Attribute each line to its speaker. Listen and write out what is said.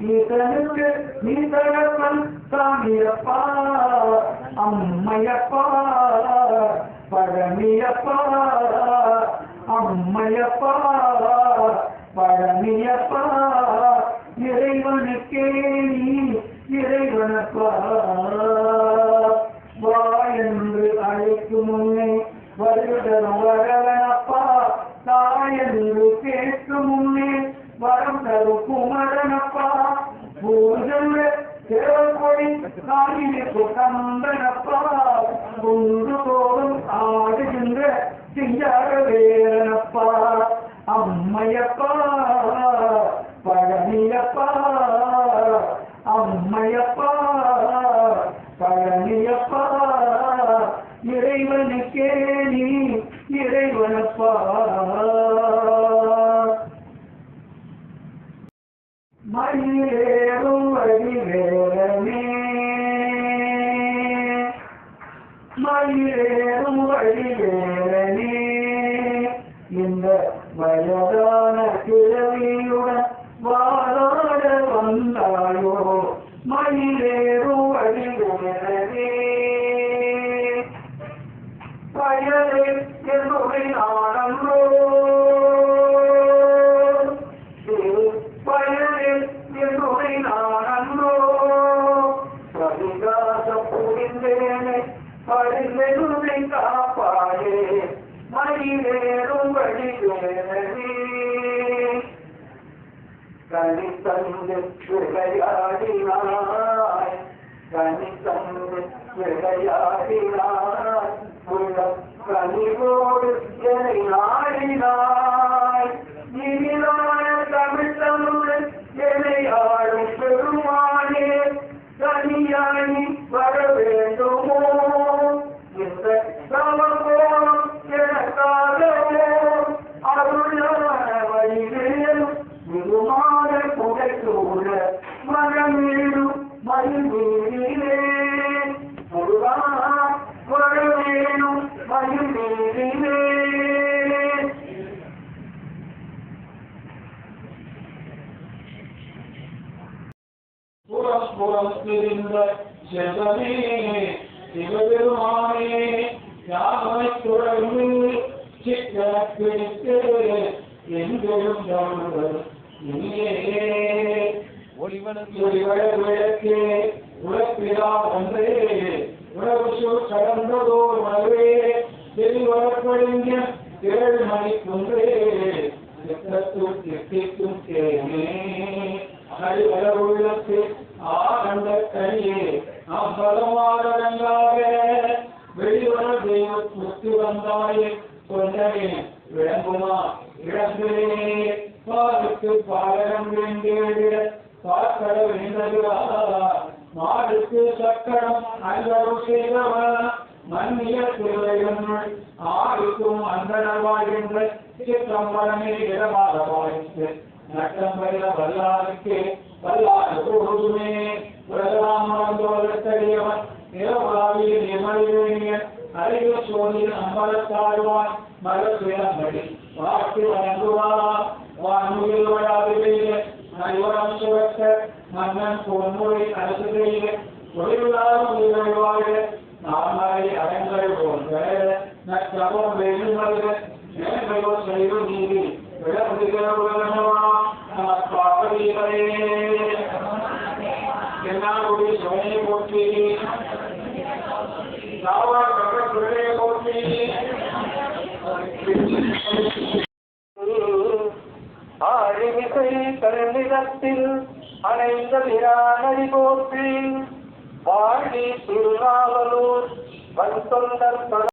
Speaker 1: ஈசனுக்கு நீசகப்பன் சாமியப்பா அம்மையப்பா பழனியப்பா அம்மையப்பா பழனியப்பா இறைவனுக்கே நீ இறைவனப்பா வா என்று அழைக்கும் முன்னே வருடரும் வரவனப்பா தாயென்று கேட்கும் முன்னே வரம் தரும் குமரனப்பா பூஜல்ல தேவப்பொழி காலினிப்பு கம்பனப்பா குன்று தோறும் ஆடுகின்ற சிங்கார வேலனப்பா அம்மையப்பா பழனியப்பா அம்மையப்பா பழனியப்பா இறைவனுக்கே நீ இறைவனப்பா மயிலேறும் வழிவேலனே மயிலேறும் வழிவேலனே இந்த வயதான கிழவியுடன் வாழாட வந்தாயோ மயிலேறும் வழிவேலனே பயலே என்னுடைய நாடன்றோ பயலே என்னுடைய நாடன்றோ பரிகாச புரிந்தேனே பரிந்தெருமை காப்பாயே மயிலேறும் வழிவேலனே கனி தந்து விளையாடினாய் கனி தந்து விளையாடினாய் உள்ளம் கனிவோடு என்னை நாடினாய் இனிதான தமிழ் தமிழ் என்னை ஆடும் பெருமானே தனியானி வர வேண்டுமோ இந்த சமபோம் எனக்காகவோ அருளான வழிவேல் விருமான புகைக்கூட மனமேடும் மயிலே முருகா வரவேணும் மயிலே புறம் புறம் தெரிந்த செல்வமே சிவபெருமானே யானை தொடர்ந்து சிக்கன பிடித்து எங்கெழும் தமிழர் இங்கே ஒளிவள விளக்கே உலப்பிலா ஒன்றே உறவு சொல் கடந்ததோர் மலரே தெளிவளப்பழிஞ்ச ஏழு மணிக்குன்றே எத்தத்துள் எட்டிக்கும் தேனே உள்ளத்து ஆனந்த கனியே அம்பலமாடங்காக வெளிவர தெய்வ முத்து வந்தாயே கொண்டனே விளங்குமா இழந்தே பாலுக்கு பாலகம் வேண்டிய பார்க்கட வேண்டதுவா மாடுக்கு சக்கரம் அல்லரும் செய்தவன் மன்னிய திருவையும் ஆளுக்கும் அந்தனவாகின்ற சிற்றம்பலமே இடமாக வாய்த்து நட்டம் வயல வல்லாருக்கு வல்லாறு பொழுதுமே உலகராமந்தோதற்கரியவன் நிலவுலாவியில் நிமலிவேணியன் அறிவு சோதியில் அம்பலத்தாழ்வான் மலசுயம்படி வாக்கு வழங்குவான் வான்முகில் வளாவிலேயே நல்வரம் சுரக்க மன்னன் பொன்மொழி அரசு செய்ய ஒளிவிழாவும் உயிர்வாழ நாமரை அடங்கள் போன்ற நற்றவம் வேணுமல்ல நேர்மையோ செய்வ நீதி விளங்குகிற உலகமா நமக்காகவே என்னாருடைய சுவையை போற்றி போற்றி ஆழிமிசை கருநிலத்தில் அணைந்த விரானடி போற்றி வாழி திருநாவலூர் வன்தொண்டர்